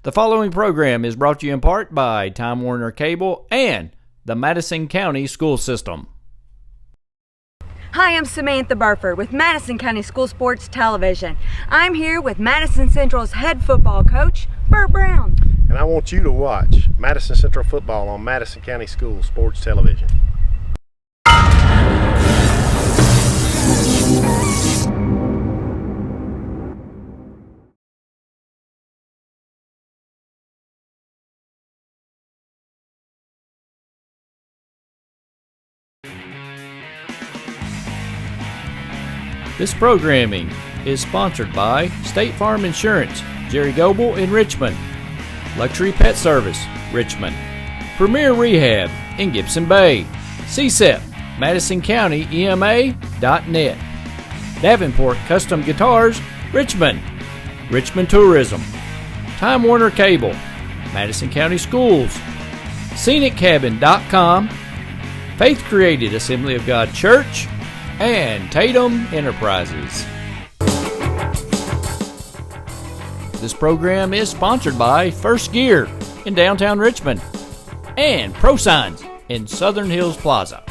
The following program is brought to you in part by Time Warner Cable and the Madison County School System. Hi, I'm Samantha Burford with Madison County School Sports Television. I'm here with Madison Central's head football coach, Bert Browne. And I want you to watch Madison Central football on Madison County School Sports Television. This programming is sponsored by State Farm Insurance, Jerry Goebel in Richmond, Luxury Pet Service, Richmond, Premier Rehab in Gibson Bay, CSEP, MadisonCountyEMA.net, Davenport Custom Guitars, Richmond, Richmond Tourism, Time Warner Cable, Madison County Schools, ScenicCabin.com, Faith Created Assembly of God Church, and Tatum Enterprises. This program is sponsored by First Gear in downtown Richmond and Pro Signs in Southern Hills Plaza.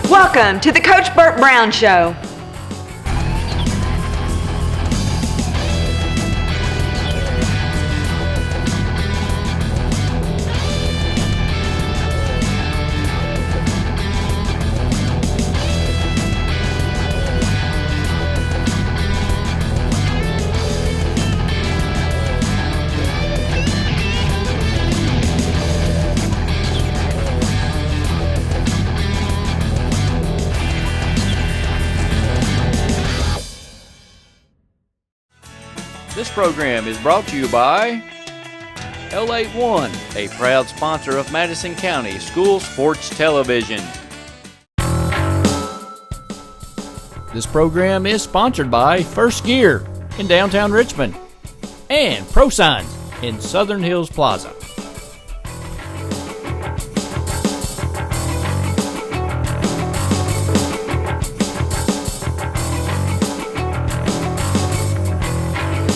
Welcome to the Coach Bert Browne Show. This program is brought to you by L81, a proud sponsor of Madison County School Sports Television. This program is sponsored by First Gear in downtown Richmond and Pro Signs in Southern Hills Plaza.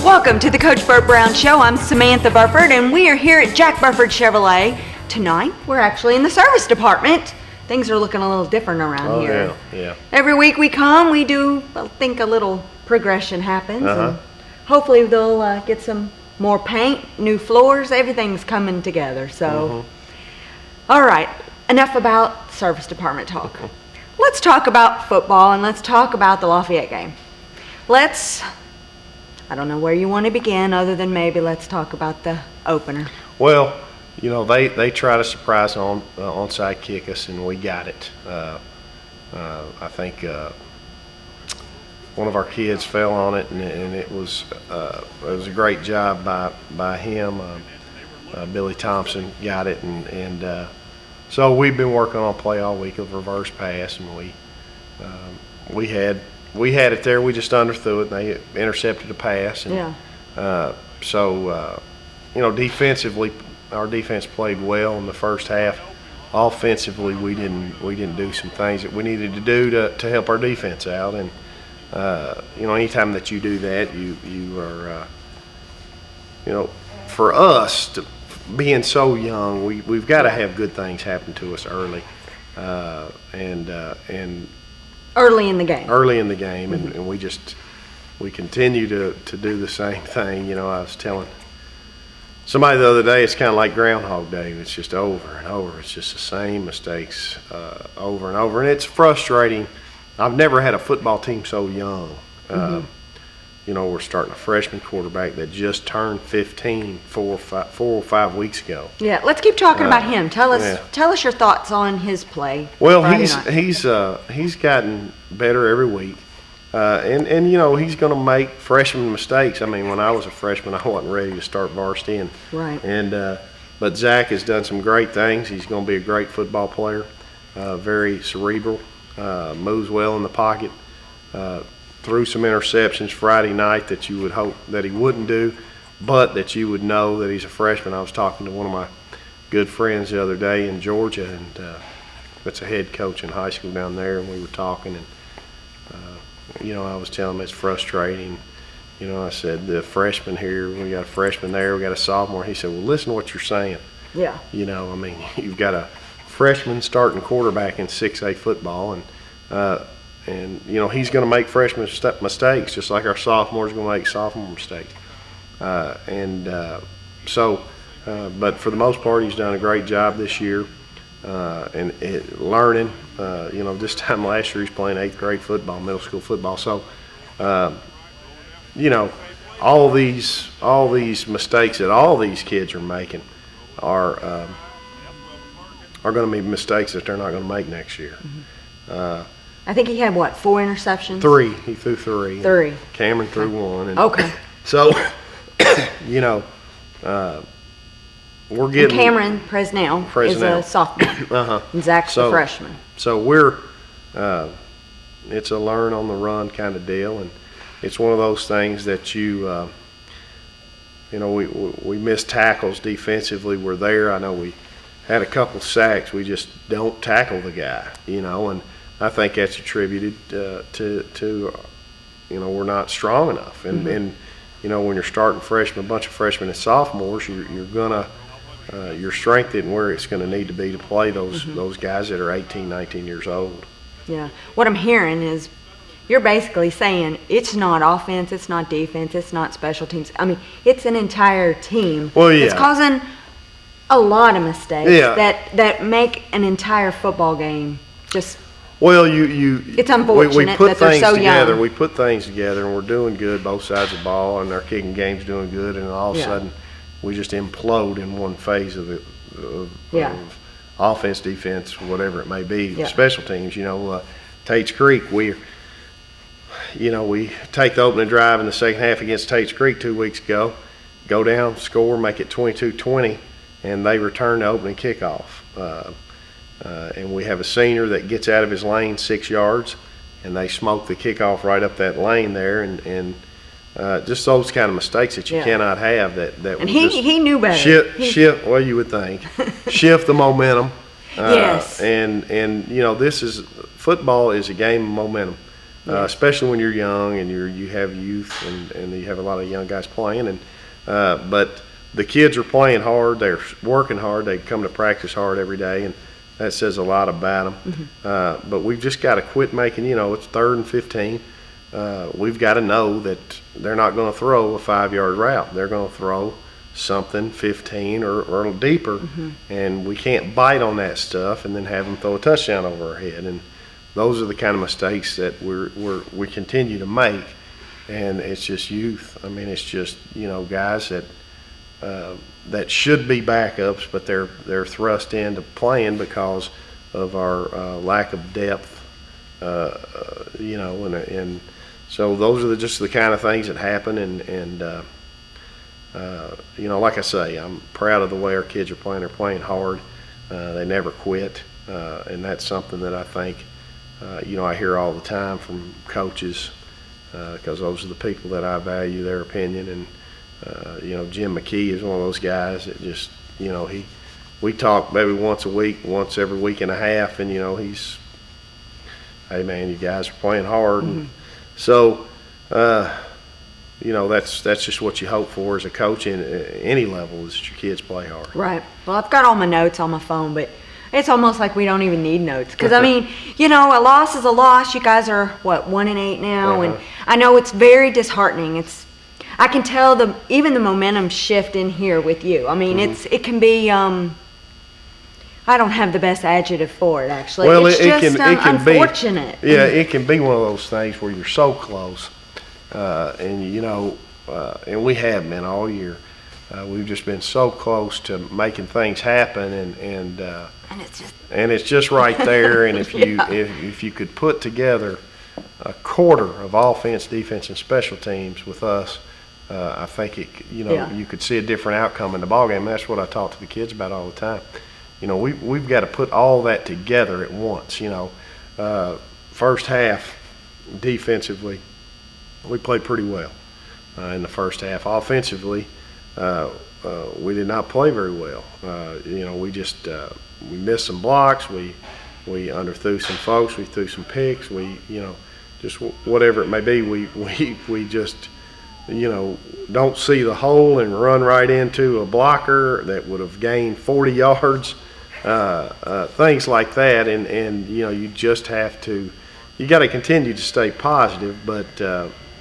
Welcome to the Coach Bert Browne Show. I'm Samantha Burford, and we are here at Jack Burford Chevrolet. Tonight, we're actually in the service department. Things are looking a little different around here. Yeah. Every week we come, we do, I think a little progression happens. And hopefully they'll get some more paint, new floors, everything's coming together. So, all right, enough about service department talk. Let's talk about football, and let's talk about the Lafayette game. I don't know where you want to begin, other than maybe let's talk about the opener. Well, you know, they try to surprise onside kick us, and we got it. I think one of our kids fell on it, and it was a great job by him. Billy Thompson got it, and so we've been working on a play all week of reverse pass, and we had it there. We just underthrew it, and they intercepted the pass. And, you know, defensively, our defense played well in the first half. Offensively, we didn't do some things that we needed to do to help our defense out. And you know, anytime that you do that, you are, you know, for us being so young, we've got to have good things happen to us early, and Early in the game. And we continue to do the same thing. You know, I was telling somebody the other day, it's kind of like Groundhog Day. It's just over and over. It's just the same mistakes over and over. And it's frustrating. I've never had a football team so young. You know, we're starting a freshman quarterback that just turned 15 4 or 5 weeks ago. Yeah, let's keep talking about him. Tell us your thoughts on his play. Well, he's gotten better every week, and you know, he's going to make freshman mistakes. I mean, when I was a freshman, I wasn't ready to start varsity, but Zach has done some great things. He's going to be a great football player, very cerebral, moves well in the pocket. Threw some interceptions Friday night that you would hope that he wouldn't do, but that you would know that he's a freshman. I was talking to one of good friends the other day in Georgia, and that's a head coach in high school down there, and we were talking, and I was telling him it's frustrating. I said, the freshman here, we got a freshman there, we got a sophomore. He said, well, listen to what you're saying. Yeah. You've got a freshman starting quarterback in 6A football, and he's going to make freshman mistakes just like our sophomores going to make sophomore mistakes. But for the most part, he's done a great job this year, and learning. This time last year he's playing 8th grade football, middle school football. So, all these mistakes that all these kids are making are going to be mistakes that they're not going to make next year. Mm-hmm. I think he had, 4 interceptions? 3. He threw 3. 3. Cameron threw 1. And okay. So, we're getting... And Cameron Presnell is a sophomore. And Zach's a freshman. So it's a learn on the run kind of deal, and it's one of those things that we missed tackles defensively. We're there. I know we had a couple sacks. We just don't tackle the guy, and I think that's attributed to we're not strong enough. And, when you're starting a bunch of freshmen and sophomores, your strength isn't where it's going to need to be to play those guys that are 18, 19 years old. Yeah. What I'm hearing is you're basically saying it's not offense, it's not defense, it's not special teams. It's an entire team. Well, yeah. It's causing a lot of mistakes that make an entire football game just... Well, it's unfortunate that they're so young. We put things together, and we're doing good both sides of the ball, and our kicking game's doing good, and all of a sudden we just implode in one phase of it, of offense, defense, whatever it may be. Yeah. Special teams, Tate's Creek, we take the opening drive in the second half against Tate's Creek 2 weeks ago, go down, score, make it 22-20, and they return the opening kickoff. And we have a senior that gets out of his lane 6 yards, and they smoke the kickoff right up that lane there, and just those kind of mistakes that you cannot have. And he knew better. Shift. Well, you would think shift the momentum. Yes. And football is a game of momentum, especially when you're young and you have youth and you have a lot of young guys playing. But the kids are playing hard. They're working hard. They come to practice hard every day, and that says a lot about them. But we've just got to quit making, it's 3rd and 15. We've got to know that they're not going to throw a 5-yard route. They're going to throw something 15 or deeper, and we can't bite on that stuff and then have them throw a touchdown over our head. And those are the kind of mistakes that we continue to make, and it's just youth. It's just guys that should be backups, but they're thrust into playing because of our lack of depth, and so those are just the kind of things that happen, and like I say, I'm proud of the way our kids are playing. They're playing hard. They never quit, and that's something that I think, I hear all the time from coaches, because those are the people that I value their opinion. And Jim McKee is one of those guys that just, we talk maybe once every week and a half, and he's, hey man, you guys are playing hard, and so that's just what you hope for as a coach in any level, is that your kids play hard. Right. Well, I've got all my notes on my phone, but it's almost like we don't even need notes, because a loss is a loss. You guys are 1-8 now, and I know it's very disheartening. I can tell even the momentum shift in here with you. It can be. I don't have the best adjective for it, actually. Well, it's just unfortunate. It can be one of those things where you're so close, and we have been all year. We've just been so close to making things happen, and it's just right there. And if you could put together a quarter of offense, defense, and special teams with us, I think you could see a different outcome in the ballgame. And that's what I talk to the kids about all the time. We've got to put all that together at once. First half defensively, we played pretty well in the first half. Offensively, we did not play very well. We just we missed some blocks. We underthrew some folks. We threw some picks. Just whatever it may be. We just don't see the hole and run right into a blocker that would have gained 40 yards. Things like that, and you just have to. You got to continue to stay positive, but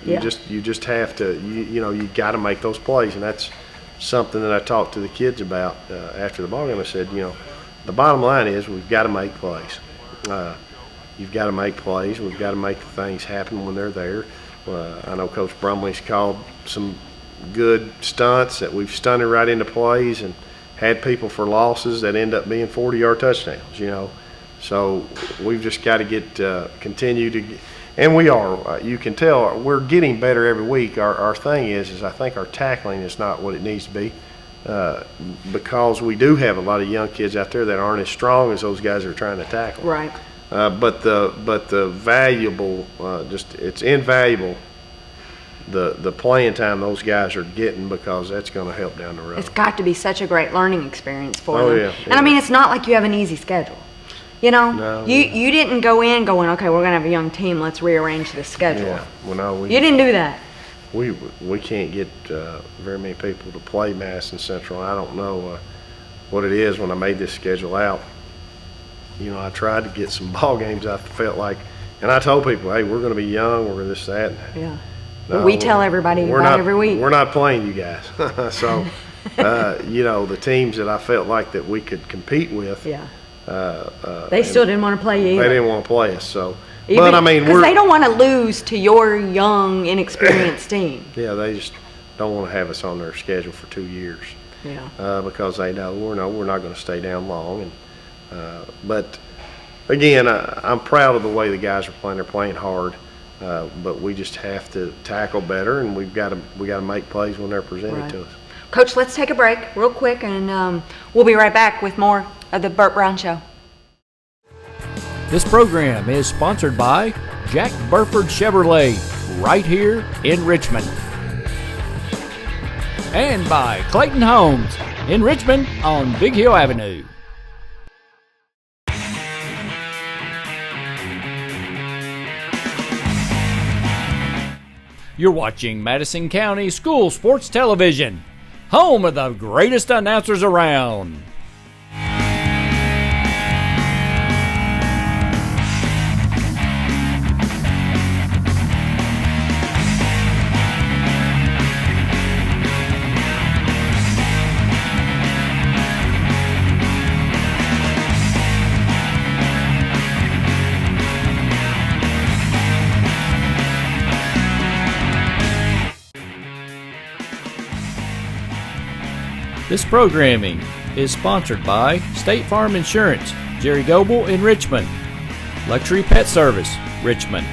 you just have to. You got to make those plays, and that's something that I talked to the kids about after the ball game. I said, the bottom line is we've got to make plays. You've got to make plays. We've got to make things happen when they're there. I know Coach Brumley's called some good stunts that we've stunted right into plays and had people for losses that end up being 40-yard touchdowns. So we've just got to continue to get, and we are. You can tell we're getting better every week. Our thing is I think our tackling is not what it needs to be because we do have a lot of young kids out there that aren't as strong as those guys are trying to tackle. Right. But the valuable, it's invaluable. The playing time those guys are getting because that's going to help down the road. It's got to be such a great learning experience for them. Yeah. And I mean, it's not like you have an easy schedule. No, you didn't go in going, okay, we're going to have a young team, let's rearrange the schedule. Yeah, well, no, you didn't do that. We can't get very many people to play Madison Central. I don't know what it is when I made this schedule out. I tried to get some ball games. I felt like, and I told people, hey, we're going to be young, we're this, that. Yeah. No, we tell everybody about every week. We're not playing you guys. So, the teams that I felt like that we could compete with. Yeah. They still didn't want to play you either. They didn't want to play us. So, but I mean, because they don't want to lose to your young, inexperienced team. Yeah, they just don't want to have us on their schedule for 2 years. Yeah. Because they know we're not going to stay down long. And but again, I'm proud of the way the guys are playing. They're playing hard. But we just have to tackle better, and we got to make plays when they're presented to us. Coach, let's take a break real quick, and we'll be right back with more of the Bert Browne Show. This program is sponsored by Jack Burford Chevrolet, right here in Richmond. And by Clayton Homes in Richmond on Big Hill Avenue. You're watching Madison County School Sports Television, home of the greatest announcers around. This programming is sponsored by State Farm Insurance, Jerry Goble in Richmond, Luxury Pet Service, Richmond,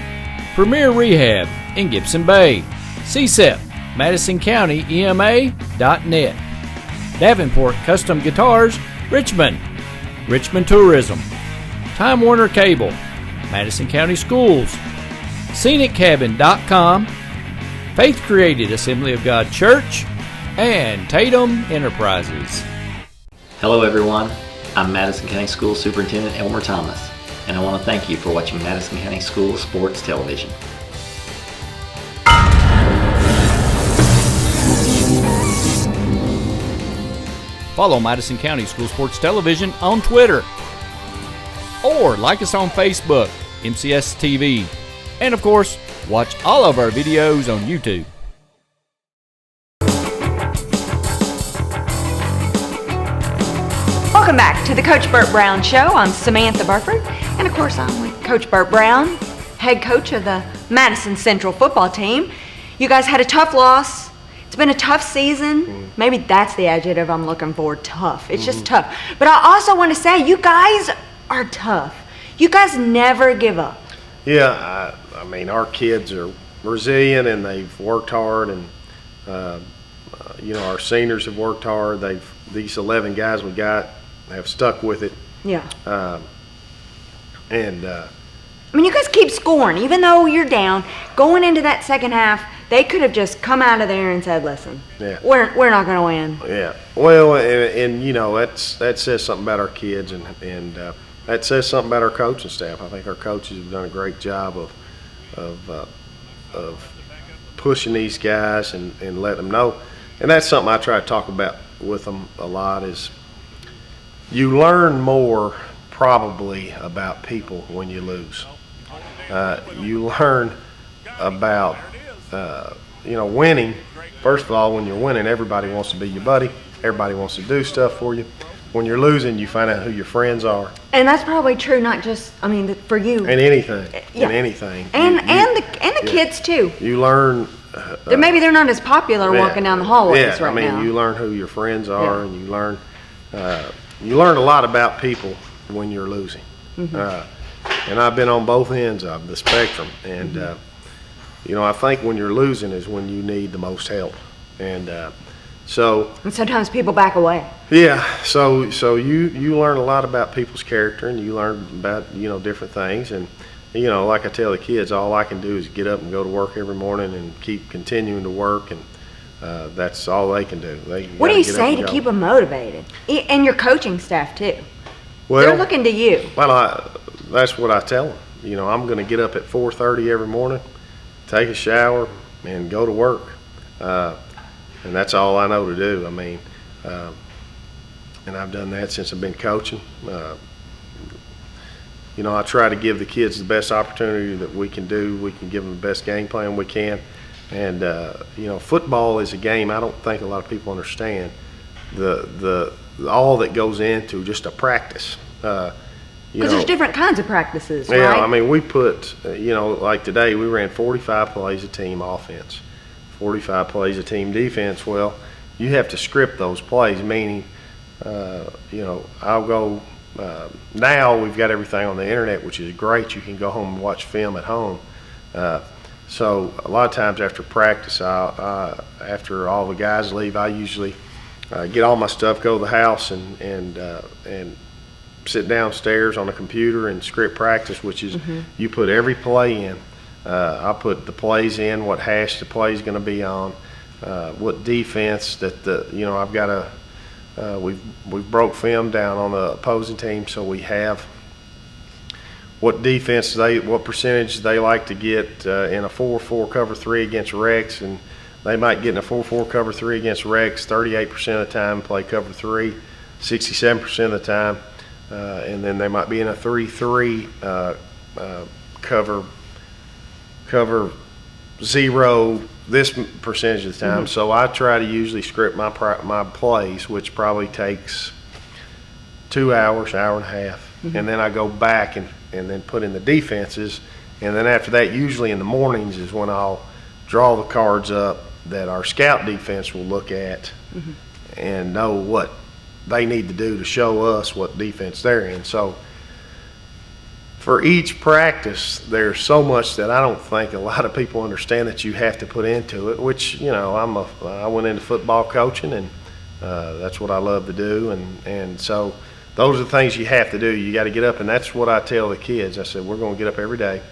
Premier Rehab in Gibson Bay, CSEP, MadisonCountyEMA.net, Davenport Custom Guitars, Richmond, Richmond Tourism, Time Warner Cable, Madison County Schools, ScenicCabin.com, Faith Created Assembly of God Church, and Tatum Enterprises. Hello everyone, I'm Madison County School Superintendent Elmer Thomas, and I want to thank you for watching Madison County School Sports Television. Follow Madison County School Sports Television on Twitter, or like us on Facebook, MCS TV, and of course, watch all of our videos on YouTube. Welcome back to the Coach Bert Browne Show. I'm Samantha Burford, and of course I'm with Coach Bert Browne, head coach of the Madison Central football team. You guys had a tough loss. It's been a tough season. Maybe that's the adjective I'm looking for, tough. It's just tough. But I also want to say, you guys are tough. You guys never give up. Yeah, I mean, our kids are resilient and they've worked hard, and our seniors have worked hard. These 11 guys we got have stuck with it. Yeah. I mean, you guys keep scoring, even though you're down. Going into that second half, they could have just come out of there and said, "Listen, we're not going to win." Yeah. Well, and you know that says something about our kids, and that says something about our coaching staff. I think our coaches have done a great job of pushing these guys and letting them know. And that's something I try to talk about with them a lot. Is you learn more probably about people when you lose. You learn about winning. First of all, when you're winning, everybody wants to be your buddy. Everybody wants to do stuff for you. When you're losing, you find out who your friends are. And that's probably true, not just, I mean, for you. In anything. Yeah. In anything. And the kids too. You learn. Maybe they're not as popular walking down the hallways right now. I mean, you learn who your friends are, and you learn a lot about people when you're losing. And I've been on both ends of the spectrum, and I think when you're losing is when you need the most help, and sometimes people back away. Yeah, so you learn a lot about people's character, and you learn about different things, and like I tell the kids, all I can do is get up and go to work every morning and keep continuing to work, and that's all they can do. What do you say to keep them motivated, and your coaching staff too? Well, they're looking to you. Well, that's what I tell them. I'm going to get up at 4:30 every morning, take a shower, and go to work. And that's all I know to do. I mean, and I've done that since I've been coaching. I try to give the kids the best opportunity that we can do. We can give them the best game plan we can. And, football is a game I don't think a lot of people understand. All that goes into just a practice. Because there's different kinds of practices, right? Yeah, I mean, we put, like today, we ran 45 plays of team offense, 45 plays of team defense. Well, you have to script those plays, meaning, I'll go, now we've got everything on the internet, which is great. You can go home and watch film at home. So a lot of times after practice, after all the guys leave, I usually get all my stuff, go to the house, and sit downstairs on a computer and script practice, which is you put every play in. I put the plays in, what hash the play is going to be on, what defense that I've got we've broke film down on the opposing team, so we have what defense what percentage they like to get in a 4-4 cover 3 against Rex, and they might get in a 4-4 cover 3 against Rex 38% of the time, play cover 3 67% of the time, and then they might be in a 3-3 cover 0 this percentage of the time. So I try to usually script my plays, which probably takes 2 hours, hour and a half, and then I go back and then put in the defenses, and then after that, usually in the mornings is when I'll draw the cards up that our scout defense will look at and know what they need to do to show us what defense they're in. So for each practice, there's so much that I don't think a lot of people understand that you have to put into it, which, I went into football coaching, and that's what I love to do, and so those are the things you have to do. You got to get up, and that's what I tell the kids. I said, we're going to get up every day.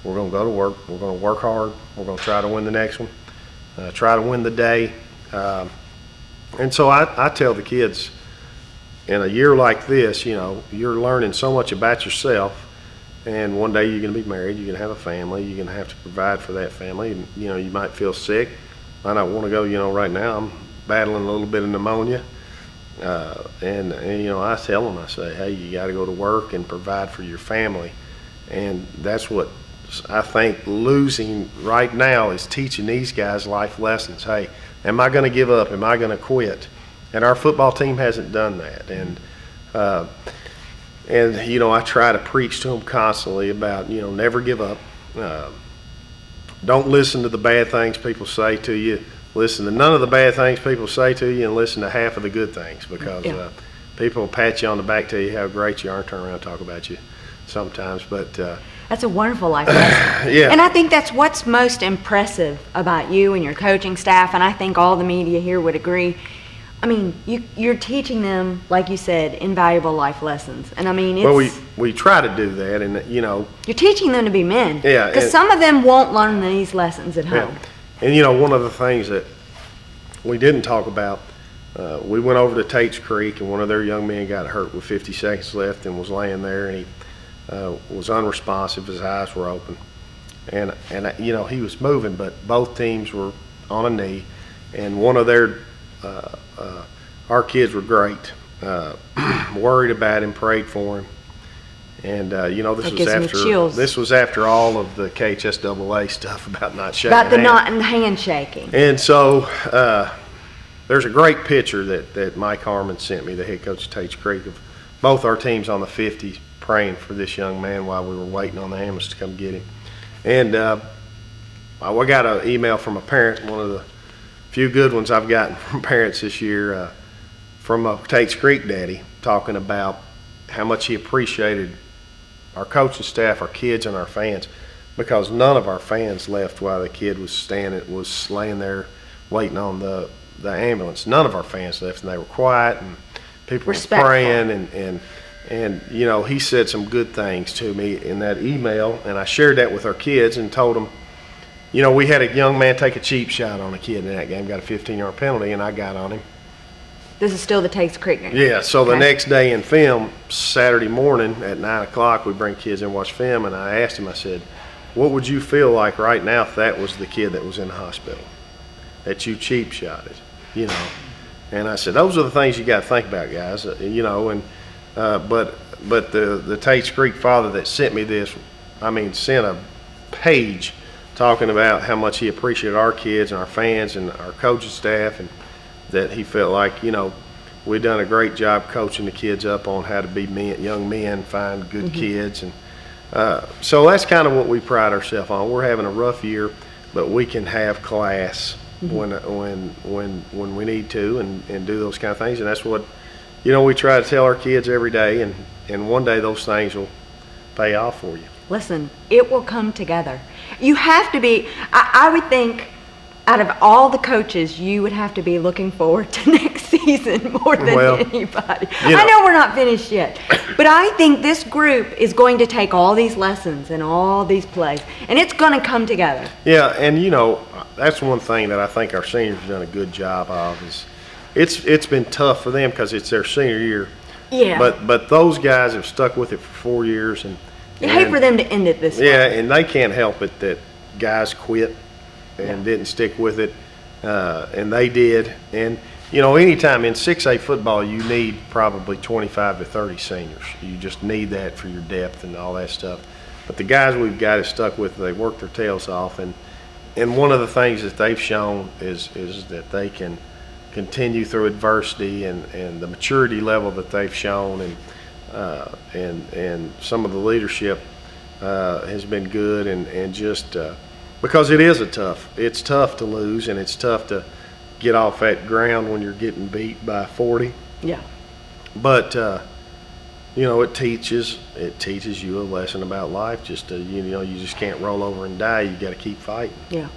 We're going to go to work. We're going to work hard. We're going to try to win the next one, try to win the day. And so I tell the kids, in a year like this, you're learning so much about yourself, and one day you're going to be married, you're going to have a family, you're going to have to provide for that family, and, you might feel sick. I don't want to go, right now I'm battling a little bit of pneumonia. And I tell them, I say, hey, you got to go to work and provide for your family. And that's what I think losing right now is teaching these guys life lessons. Hey, am I going to give up? Am I going to quit? And our football team hasn't done that. And I try to preach to them constantly about, never give up. Don't listen to the bad things people say to you. Listen to none of the bad things people say to you, and listen to half of the good things, because people will pat you on the back, tell you how great you are, and turn around and talk about you sometimes. But that's a wonderful life lesson. Yeah. And I think that's what's most impressive about you and your coaching staff, and I think all the media here would agree. I mean, you're teaching them, like you said, invaluable life lessons. And I mean, it's... Well, we try to do that, and, you know... You're teaching them to be men. Yeah. Because some of them won't learn these lessons at home. Yeah. And, you know, one of the things that we didn't talk about, we went over to Tate's Creek, and one of their young men got hurt with 50 seconds left and was laying there, and he was unresponsive. His eyes were open. And you know, he was moving, but both teams were on a knee, and one of their... our kids were great, worried about him, prayed for him, and you know, this was after all of the KHSAA stuff about not shaking about the hands. not and handshaking. And so there's a great picture that Mike Harmon sent me, the head coach of Tate's Creek, of both our teams on the 50 praying for this young man while we were waiting on the ambulance to come get him. And I got an email from a parent, one of the few good ones I've gotten from parents this year, from a Tate's Creek daddy, talking about how much he appreciated our coaching staff, our kids, and our fans, because none of our fans left while the kid was laying there waiting on the ambulance. None of our fans left, and they were quiet, and people were praying, and you know, he said some good things to me in that email, and I shared that with our kids and told them, you know, we had a young man take a cheap shot on a kid in that game, got a 15-yard penalty, and I got on him. This is still the Tate's Creek game? Yeah, so the next day in film, Saturday morning at 9 o'clock, we bring kids in and watch film, and I asked him, I said, what would you feel like right now if that was the kid that was in the hospital, that you cheap shotted, you know? And I said, those are the things you got to think about, guys, you know, and but the Tate's Creek father that sent me this, I mean, sent a page talking about how much he appreciated our kids and our fans and our coaching staff, and that he felt like, you know, we'd done a great job coaching the kids up on how to be young men, find good kids. And so that's kind of what we pride ourselves on. We're having a rough year, but we can have class when we need to and do those kind of things. And that's what, you know, we try to tell our kids every day, and one day those things will pay off for you. Listen, it will come together. You have to be, I would think, out of all the coaches, you would have to be looking forward to next season more than anybody. I know we're not finished yet, but I think this group is going to take all these lessons and all these plays, and it's going to come together. Yeah, and you know, that's one thing that I think our seniors have done a good job of. Is it's been tough for them because it's their senior year. Yeah. But those guys have stuck with it for 4 years, and you hate for them to end it this way. Yeah, and they can't help it that guys quit and didn't stick with it, and they did. And you know, anytime in 6A football, you need probably 25 to 30 seniors. You just need that for your depth and all that stuff. But the guys we've got have stuck with it. They worked their tails off, and one of the things that they've shown is that they can continue through adversity, and the maturity level that they've shown, and some of the leadership has been good, and just because it's tough to lose, and it's tough to get off that ground when you're getting beat by 40. Yeah. But you know, it teaches you a lesson about life. Just to, you know, you just can't roll over and die. You got to keep fighting. Yeah.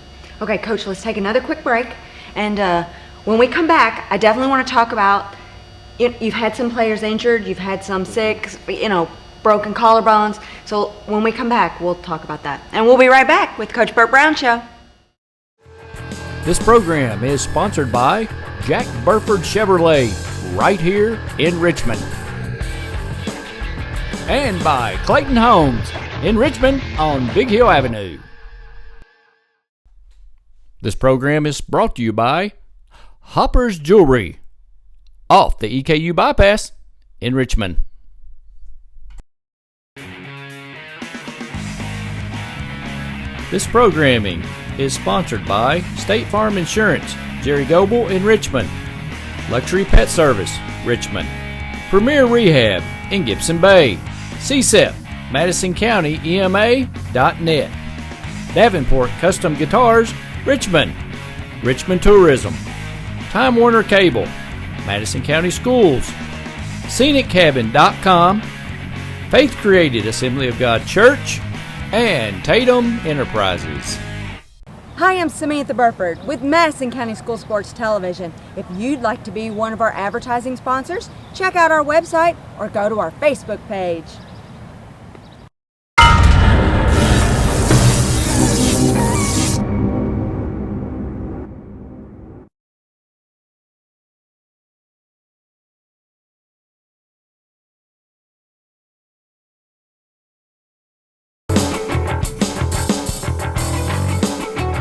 Okay, Coach, let's take another quick break, and when we come back, I definitely want to talk about, you've had some players injured, you've had some sick, you know, broken collarbones. So when we come back, we'll talk about that. And we'll be right back with Coach Bert Browne Show. This program is sponsored by Jack Burford Chevrolet, right here in Richmond. And by Clayton Homes in Richmond on Big Hill Avenue. This program is brought to you by Hopper's Jewelry, off the EKU Bypass in Richmond. This programming is sponsored by State Farm Insurance, Jerry Goble in Richmond, Luxury Pet Service, Richmond, Premier Rehab in Gibson Bay, CSEP, Madison County EMA.net, Davenport Custom Guitars, Richmond, Richmond Tourism, Time Warner Cable, Madison County Schools, ScenicCabin.com, Faith Created Assembly of God Church, and Tatum Enterprises. Hi, I'm Samantha Burford with Madison County School Sports Television. If you'd like to be one of our advertising sponsors, check out our website or go to our Facebook page.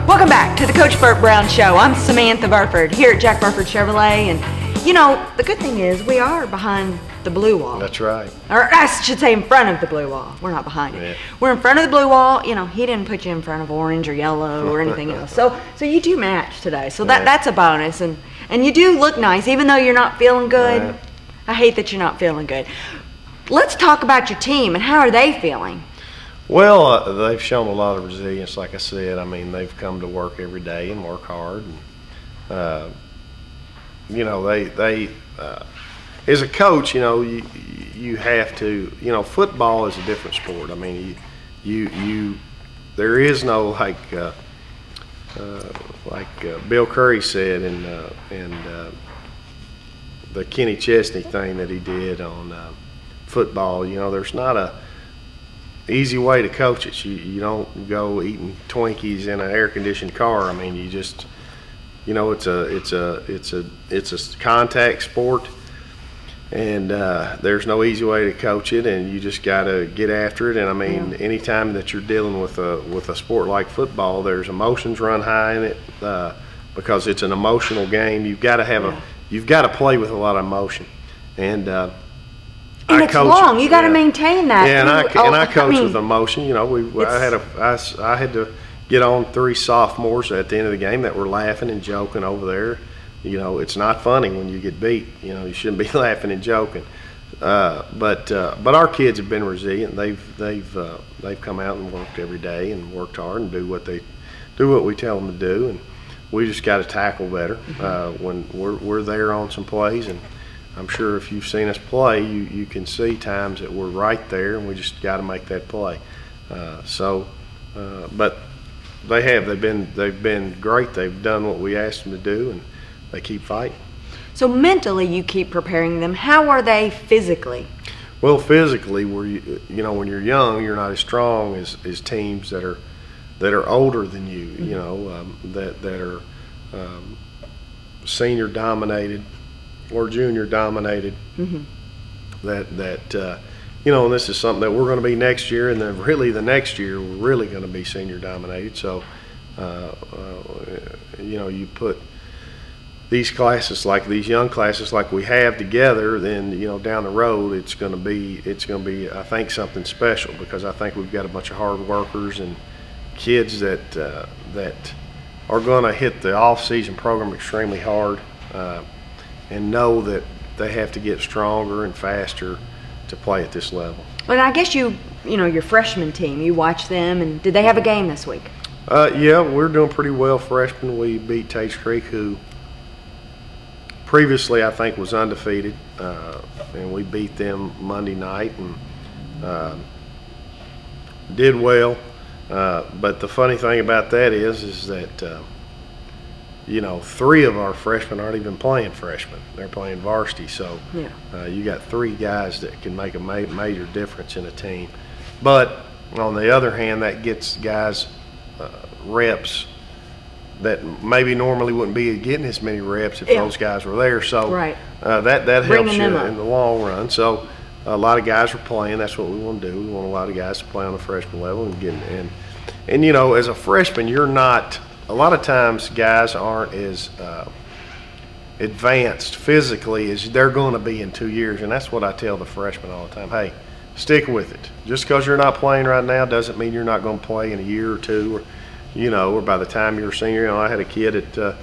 Welcome back to the Coach Bert Browne Show. I'm Samantha Burford here at Jack Burford Chevrolet, and you know, the good thing is we are behind the blue wall. That's right. Or I should say in front of the blue wall. We're not behind it. Yeah. We're in front of the blue wall. You know, he didn't put you in front of orange or yellow or anything else. So you do match today. So that's a bonus, and you do look nice even though you're not feeling good. Right. I hate that you're not feeling good. Let's talk about your team and how are they feeling? Well, they've shown a lot of resilience, like I said. I mean, they've come to work every day and work hard. And, you know, they as a coach, you know, you have to, you know, football is a different sport. I mean, there is no like Bill Curry said in the Kenny Chesney thing that he did on football. You know, there's not a easy way to coach it. You don't go eating Twinkies in an air-conditioned car. I mean, you just, you know, it's a contact sport, and there's no easy way to coach it, and you just got to get after it. And I mean, anytime that you're dealing with a sport like football, there's emotions run high in it because it's an emotional game. You've got to have you've got to play with a lot of emotion, and it's long. You got to maintain that. Yeah, and I coach with emotion. You know, I had to get on 3 sophomores at the end of the game that were laughing and joking over there. You know, it's not funny when you get beat. You know, you shouldn't be laughing and joking. But our kids have been resilient. They've come out and worked every day and worked hard and do what we tell them to do. And we just got to tackle better when we're there on some plays. And I'm sure if you've seen us play, you can see times that we're right there, and we just got to make that play. But they've been great. They've done what we asked them to do, and they keep fighting. So mentally, you keep preparing them. How are they physically? Well, physically, you know, when you're young, you're not as strong as teams that are older than you. You know, that are senior dominated or junior dominated. That you know, and this is something that we're going to be next year, and then really the next year we're really going to be senior dominated. So you know, you put these classes, like these young classes like we have together, then you know, down the road it's going to be I think something special, because I think we've got a bunch of hard workers and kids that are going to hit the off-season program extremely hard and know that they have to get stronger and faster to play at this level. Well, I guess you know, your freshman team, you watch them, and did they have a game this week? Yeah, we're doing pretty well freshmen. We beat Tates Creek, who previously I think was undefeated, and we beat them Monday night and did well. But the funny thing about that is that you know, 3 of our freshmen aren't even playing freshmen. They're playing varsity. So you got 3 guys that can make a major difference in a team. But on the other hand, that gets guys reps that maybe normally wouldn't be getting as many reps if those guys were there. So that helps you in the long run. So a lot of guys are playing. That's what we want to do. We want a lot of guys to play on the freshman level and get in. And you know, as a freshman, you're not. A lot of times, guys aren't as advanced physically as they're going to be in 2 years, and that's what I tell the freshmen all the time. Hey, stick with it. Just because you're not playing right now doesn't mean you're not going to play in a year or 2, or you know, or by the time you're a senior. You know, I had a kid at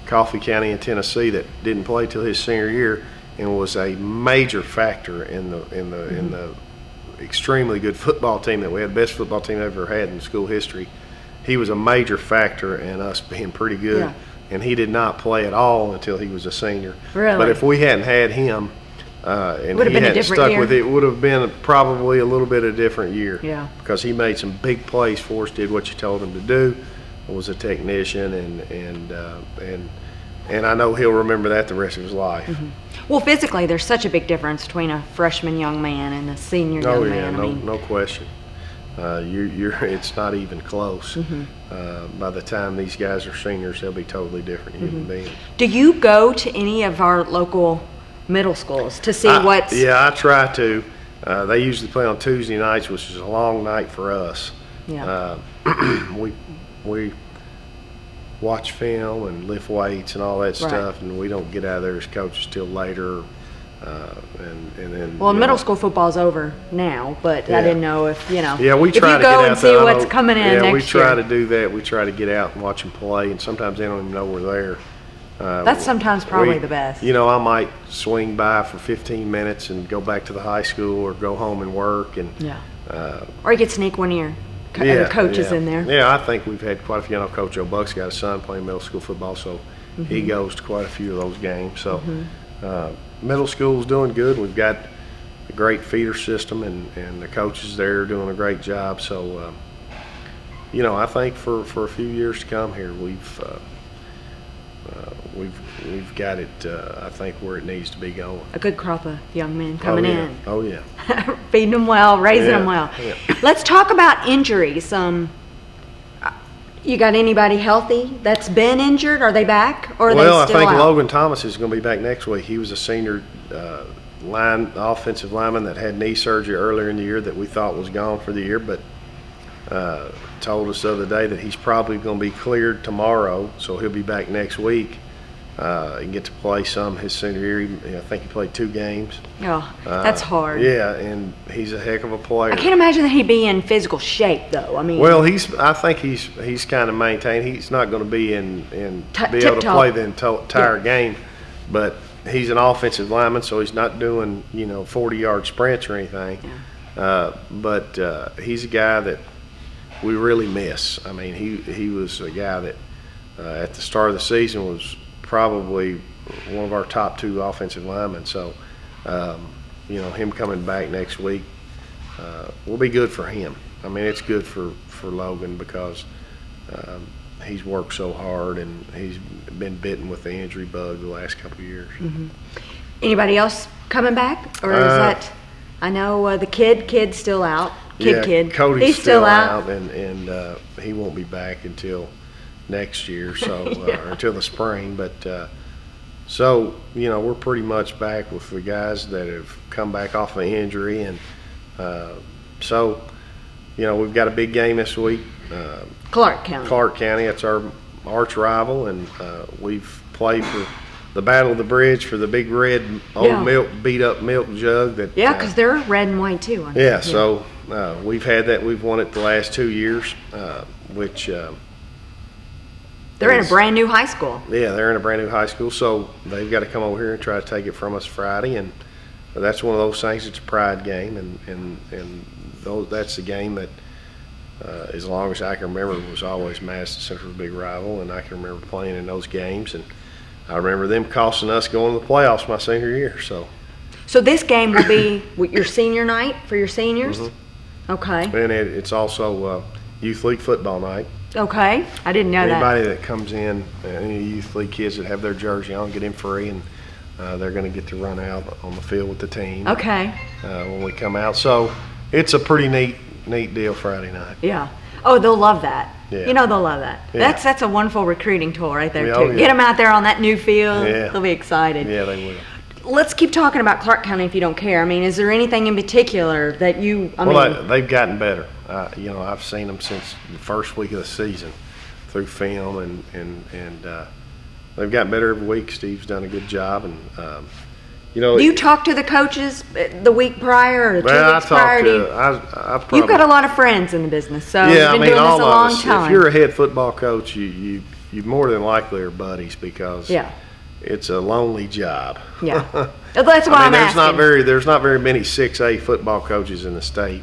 Coffee County in Tennessee that didn't play till his senior year and was a major factor in the extremely good football team that we had, the best football team I've ever had in school history. He was a major factor in us being pretty good, and he did not play at all until he was a senior. Really? But if we hadn't had him and would he hadn't stuck with it, it would have been probably a little bit of a different year. Yeah. Because he made some big plays for us, did what you told him to do, was a technician, and I know he'll remember that the rest of his life. Well, physically, there's such a big difference between a freshman young man and a senior young man. No question. It's not even close. By the time these guys are seniors, they'll be totally different human beings. Do you go to any of our local middle schools to see what's? Yeah, I try to. They usually play on Tuesday nights, which is a long night for us. Yeah. We watch film and lift weights and all that stuff, and we don't get out of there as coaches till later. And then. Well, middle school football's over now, but I didn't know if Yeah, we try if you to go get and out see there. what's coming in next year. Yeah, we try to do that. We try to get out and watch them play, and sometimes they don't even know we're there. That's sometimes probably the best. I might swing by for 15 minutes and go back to the high school or go home and work. And or you could sneak one of your other coaches in there. Yeah, I think we've had quite a few. Coach Joe Buck's got a son playing middle school football, so he goes to quite a few of those games. So middle school's doing good. We've got a great feeder system, and the coaches there are doing a great job. So, I think for a few years to come here, we've got it, I think, where it needs to be going. A good crop of young men coming in. Oh, yeah. Feeding them well, raising them well. Yeah. Let's talk about injuries. You got anybody healthy that's been injured? Are they back, or are they still I think out? Logan Thomas is going to be back next week. He was a senior offensive lineman that had knee surgery earlier in the year that we thought was gone for the year, but told us the other day that he's probably going to be cleared tomorrow, so he'll be back next week and get to play some his senior year. I think he played 2 games. Oh, that's hard. Yeah, and he's a heck of a player. I can't imagine that he'd be in physical shape, though. I mean, well, I think he's kind of maintained. He's not going to be be able to play the entire game, but he's an offensive lineman, so he's not doing 40-yard sprints or anything. Yeah. But he's a guy that we really miss. I mean, he was a guy that at the start of the season was probably one of our top 2 offensive linemen. So, him coming back next week will be good for him. I mean, it's good for Logan because he's worked so hard and he's been bitten with the injury bug the last couple of years. Anybody else coming back, or is that? I know the kid's still out. Kid. Cody's he's still out, and he won't be back until next year, so or until the spring. But so we're pretty much back with the guys that have come back off of injury, and so we've got a big game this week. Clark County. That's our arch rival, and we've played for the Battle of the Bridge for the big red old beat up milk jug. That because they're red and white too. Yeah, so we've had that. We've won it the last 2 years, which they're in a brand new high school. Yeah, they're in a brand new high school, so they've got to come over here and try to take it from us Friday, and that's one of those things. It's a pride game, and that's the game that, as long as I can remember, was always Madison Central's big rival, and I can remember playing in those games, and I remember them costing us going to the playoffs my senior year. So this game will be your senior night for your seniors? Okay. And it's also youth league football night. Okay, I didn't know Anybody that comes in, any youth league kids that have their jersey on, get in free, and they're going to get to run out on the field with the team. Okay. When we come out, so it's a pretty neat deal Friday night. Yeah. Oh, they'll love that. Yeah. They'll love that. Yeah. That's a wonderful recruiting tool right there too. Yeah. Get them out there on that new field. Yeah. They'll be excited. Yeah, they will. Let's keep talking about Clark County if you don't care. I mean, is there anything in particular that you? They've gotten better. I've seen them since the first week of the season through film, and they've gotten better every week. Steve's done a good job, and do you talk to the coaches the week prior or 2 weeks prior? You've got a lot of friends in the business, so you've been doing this a long time. If you're a head football coach, you more than likely are buddies because it's a lonely job. Yeah, that's why I'm asking. There's not very many 6A football coaches in the state.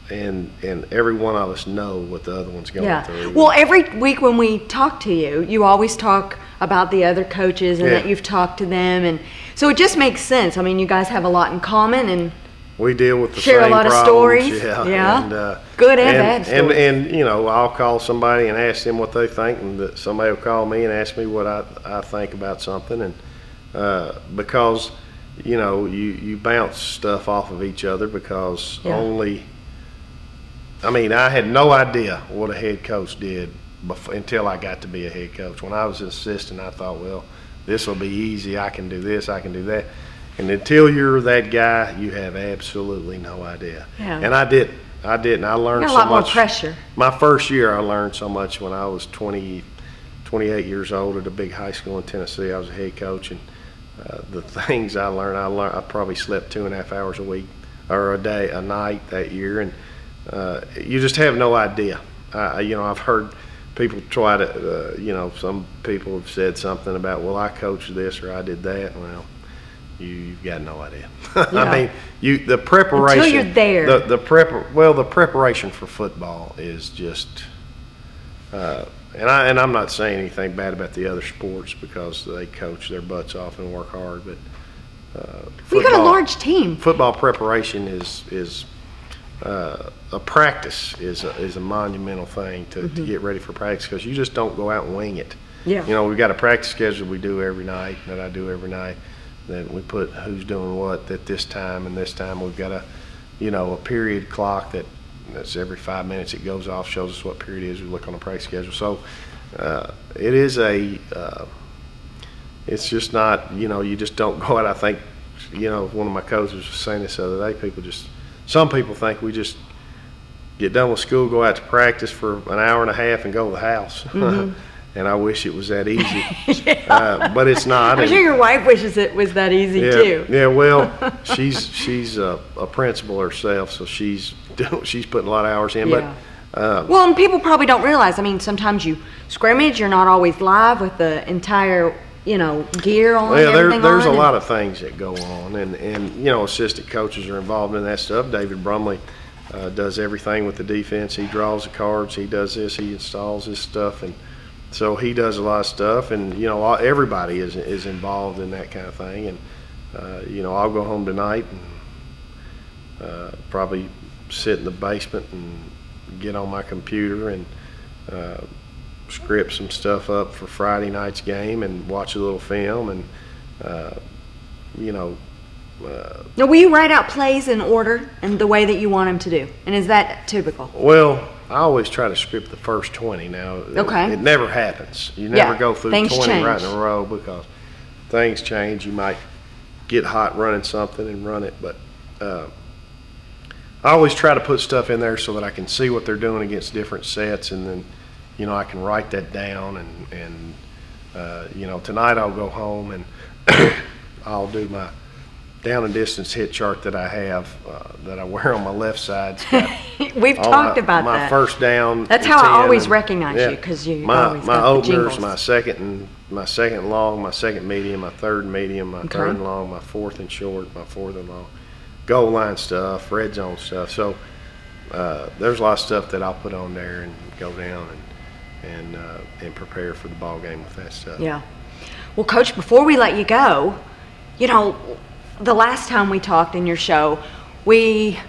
And every one of us know what the other one's going through. Well, every week when we talk to you, you always talk about the other coaches and that you've talked to them, and so it just makes sense. I mean, you guys have a lot in common, and we deal with the Share same a lot problems. of stories. Yeah. And, good and bad stories. And you know, I'll call somebody and ask them what they think, and somebody will call me and ask me what I think about something, and because you know, you bounce stuff off of each other because only. I mean, I had no idea what a head coach did until I got to be a head coach. When I was an assistant, I thought, well, this will be easy. I can do this. I can do that. And until you're that guy, you have absolutely no idea. Yeah. And I didn't. I learned so much. A lot more pressure. My first year, I learned so much when I was 28 years old at a big high school in Tennessee. I was a head coach, and the things I learned, I probably slept 2.5 hours a week or a night that year, and you just have no idea. You know, I've heard people try to, you know, some people have said something about, well, I coached this or I did that. Well, you've got no idea. I mean, the preparation. Until you're there. The preparation for football is just, and I'm not saying anything bad about the other sports because they coach their butts off and work hard, but we got a large team. Football preparation is a practice is a monumental thing to get ready for practice, because you just don't go out and wing it. Yeah. You know, we've got a practice schedule we do every night, that I do every night, that we put who's doing what at this time and this time. We've got a period clock that's every 5 minutes it goes off, shows us what period it is. We look on the practice schedule. So it is it's just not, you know, you just don't go out. I think, you know, one of my coaches was saying this the other day, some people think we just get done with school, go out to practice for an hour and a half and go to the house. And I wish it was that easy. But it's not. I'm sure your wife wishes it was that easy too. Yeah, well, she's a principal herself, so she's putting a lot of hours in. Yeah. But well, and people probably don't realize, I mean, sometimes you scrimmage, you're not always live with the entire, you know, gear on. Well, there's a and lot of things that go on, and you know, assistant coaches are involved in that stuff. David Browne does everything with the defense. He draws the cards, he does this, he installs this stuff, and so he does a lot of stuff, and you know, everybody is involved in that kind of thing. And you know, I'll go home tonight and probably sit in the basement and get on my computer and script some stuff up for Friday night's game and watch a little film, and you know. Now, will you write out plays in order and the way that you want them to do? And is that typical? Well, I always try to script the first 20. Now, it never happens. You never go through 20 change. right in a row, because things change. You might get hot running something and run it, but I always try to put stuff in there so that I can see what they're doing against different sets, and then, you know, I can write that down, and you know, tonight I'll go home and I'll do my down and distance hit chart that I have that I wear on my left side. We've talked about my that. first down. That's how I always recognize you, because you always my got openers, the my second long, my second medium, my third medium, my third and long, my fourth and short, my fourth and long, goal line stuff, red zone stuff. So there's a lot of stuff that I'll put on there and go down and prepare for the ball game with that stuff. Yeah. Well, Coach, before we let you go, you know, the last time we talked in your show, we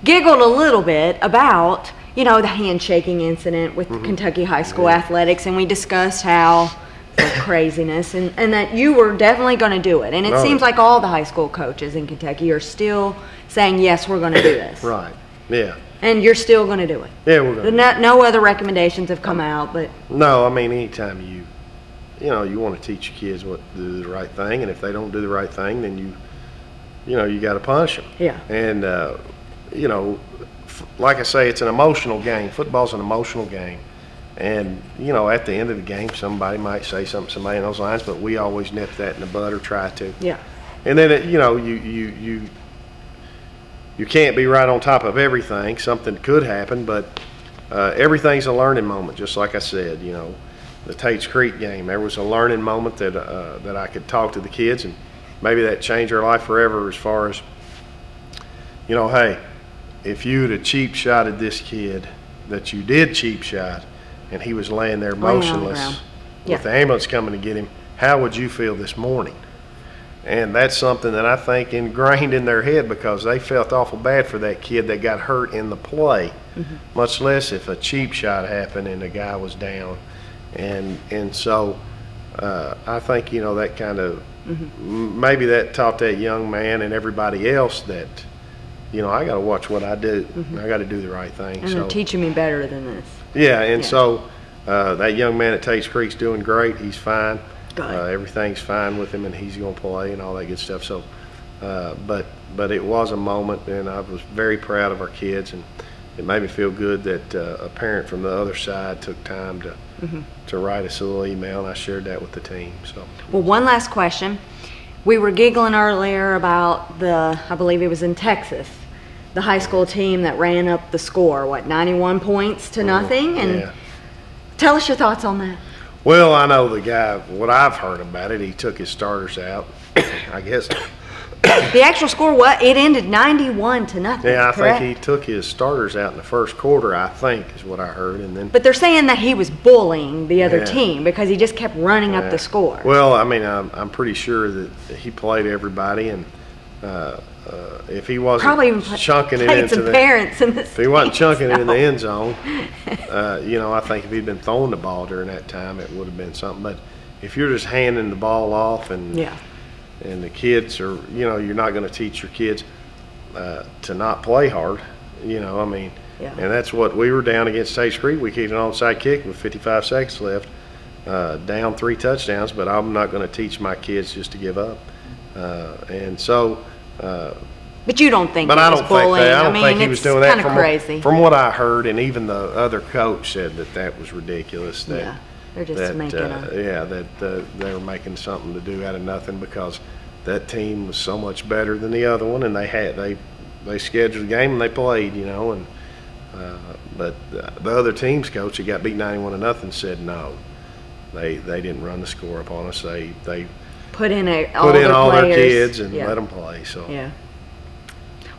giggled a little bit about, you know, the handshaking incident with Kentucky high school athletics, and we discussed how craziness and that you were definitely going to do it. And it seems like all the high school coaches in Kentucky are still saying, yes, we're going to do this. Right. Yeah. And you're still going to do it. Yeah, we're going to. No other recommendations have come out, but. No, I mean, anytime you know, you want to teach your kids what to do the right thing, and if they don't do the right thing, then you know, you got to punish them. Yeah. And you know, like I say, it's an emotional game. Football's an emotional game, and you know, at the end of the game, somebody might say something to somebody in those lines, but we always nip that in the bud or try to. Yeah. And then you know, you can't be right on top of everything. Something could happen, but everything's a learning moment. Just like I said, you know, the Tate's Creek game, there was a learning moment that I could talk to the kids, and maybe that changed their life forever, as far as, you know, hey, if you'd have cheap shotted this kid that you did cheap shot, and he was laying there motionless with the ambulance coming to get him, how would you feel this morning? And that's something that I think ingrained in their head, because they felt awful bad for that kid that got hurt in the play, much less if a cheap shot happened and the guy was down. And so I think, you know, that kind of maybe that taught that young man and everybody else that, you know, I got to watch what I do. I got to do the right thing. And so they're teaching me better than this. yeah, and so that young man at Tate's Creek's doing great. He's fine. Everything's fine with him, and he's going to play and all that good stuff. So, but it was a moment, and I was very proud of our kids, and it made me feel good that a parent from the other side took time to write us a little email, and I shared that with the team. So, well, one last question. We were giggling earlier about I believe it was in Texas, the high school team that ran up the score, 91 points to nothing, and tell us your thoughts on that. well, I know the guy. What I've heard about it, he took his starters out. I guess. The actual score, it ended 91 to nothing. Yeah, I correct? think he took his starters out in the first quarter, I think, is what I heard. And then, But they're saying that he was bullying the other Yeah. team because he just kept running up the score. well, I mean, I'm pretty sure that he played everybody, and if he wasn't Probably even chunking it played into some the parents in the if he wasn't chunking it in the stands. end zone, you know, I think if he'd been throwing the ball during that time, it would have been something. But if you're just handing the ball off and the kids are, you know, you're not going to teach your kids to not play hard, you know, I mean, and that's what we were down against Tate's Creek. We kicked an onside kick with 55 seconds left, down 3 touchdowns, but I'm not going to teach my kids just to give up. And so, But you don't think but it I was don't think bullying? that. I don't mean, think he was it's doing that. kind of crazy. From what I heard, and even the other coach said that was ridiculous. That they're just making that they were making something to do out of nothing, because that team was so much better than the other one, and they scheduled the game and they played, you know. And but the other team's coach, who got beat 91 to nothing, said no, they didn't run the score up on us. They put in all their players. kids and let them play. So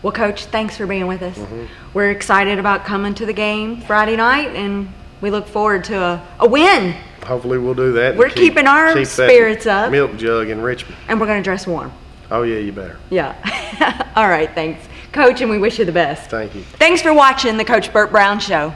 Well, Coach, thanks for being with us. We're excited about coming to the game Friday night, and we look forward to a win. hopefully we'll do that. We're keeping our keep spirits that up. Milk jug in Richmond. And we're going to dress warm. Oh yeah, you better. Yeah. All right, thanks, Coach, and we wish you the best. Thank you. Thanks for watching the Coach Bert Browne Show.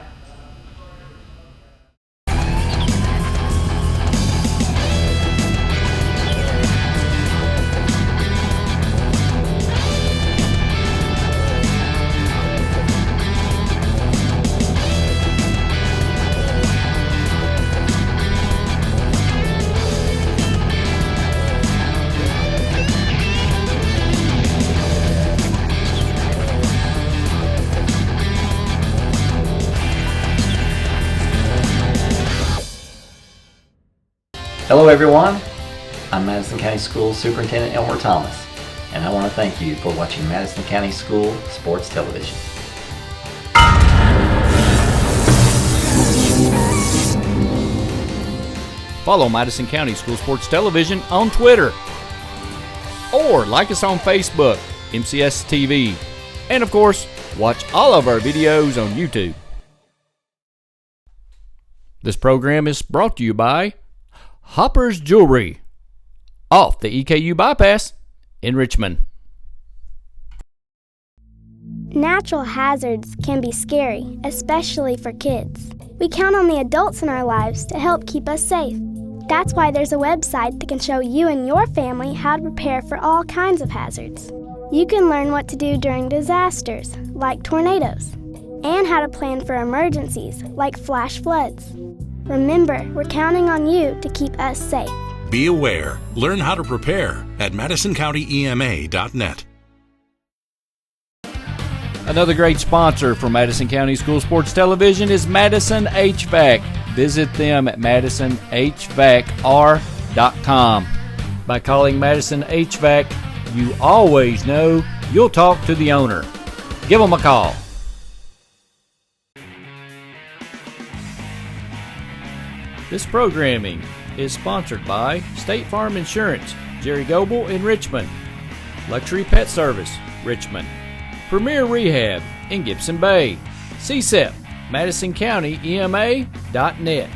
Hello everyone, I'm Madison County Schools Superintendent Elmer Thomas, and I want to thank you for watching Madison County School Sports Television. Follow Madison County School Sports Television on Twitter, or like us on Facebook, MCS TV, and of course, watch all of our videos on YouTube. This program is brought to you by Hopper's Jewelry, off the EKU bypass in Richmond. Natural hazards can be scary, especially for kids. We count on the adults in our lives to help keep us safe. That's why there's a website that can show you and your family how to prepare for all kinds of hazards. You can learn what to do during disasters, like tornadoes, and how to plan for emergencies, like flash floods. Remember, we're counting on you to keep us safe. Be aware. Learn how to prepare at MadisonCountyEMA.net. Another great sponsor for Madison County School Sports Television is Madison HVAC. Visit them at MadisonHVACR.com. By calling Madison HVAC, you always know you'll talk to the owner. Give them a call. This programming is sponsored by State Farm Insurance, Jerry Goble in Richmond, Luxury Pet Service, Richmond, Premier Rehab in Gibson Bay, CSEP, MadisonCountyEMA.net,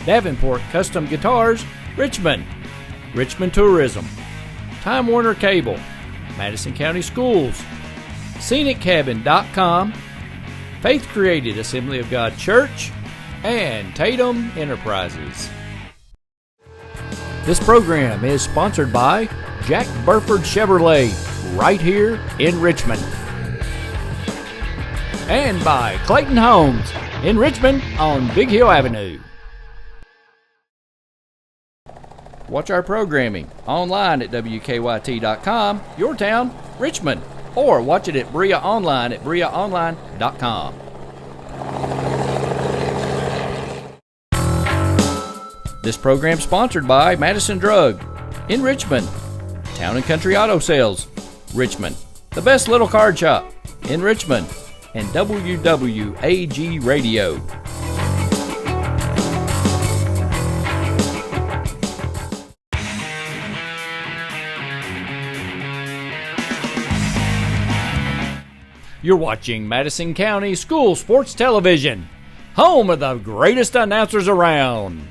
Davenport Custom Guitars, Richmond, Richmond Tourism, Time Warner Cable, Madison County Schools, ScenicCabin.com, Faith Created Assembly of God Church, and Tatum Enterprises. This program is sponsored by Jack Burford Chevrolet, right here in Richmond. And by Clayton Homes in Richmond on Big Hill Avenue. Watch our programming online at WKYT.com, your town, Richmond, or watch it at Bria Online at BriaOnline.com. This program sponsored by Madison Drug in Richmond, Town and Country Auto Sales, Richmond, the best little card shop in Richmond, and WWAG Radio. You're watching Madison County School Sports Television, home of the greatest announcers around.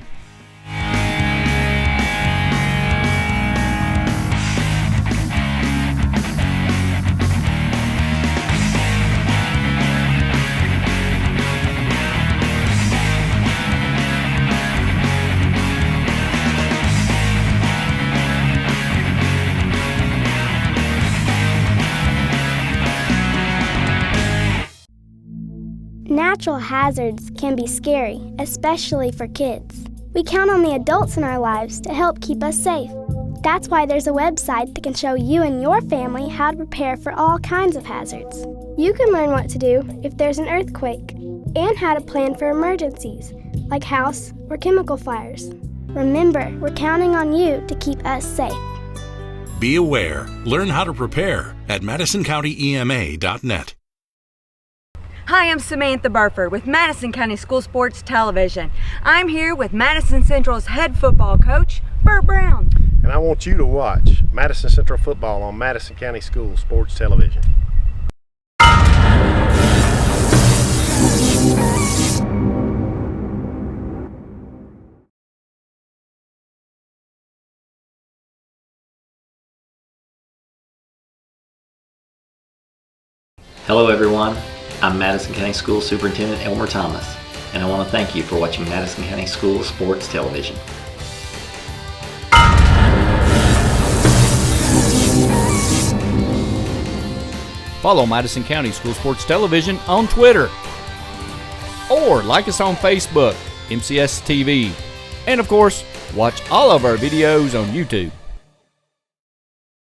Natural hazards can be scary, especially for kids. We count on the adults in our lives to help keep us safe. That's why there's a website that can show you and your family how to prepare for all kinds of hazards. You can learn what to do if there's an earthquake and how to plan for emergencies, like house or chemical fires. Remember, we're counting on you to keep us safe. Be aware. Learn how to prepare at MadisonCountyEMA.net. Hi, I'm Samantha Burford with Madison County School Sports Television. I'm here with Madison Central's head football coach, Bert Browne. And I want you to watch Madison Central football on Madison County School Sports Television. Hello everyone, I'm Madison County School Superintendent Elmer Thomas, and I want to thank you for watching Madison County School Sports Television. Follow Madison County School Sports Television on Twitter, or like us on Facebook, MCS TV, and of course, watch all of our videos on YouTube.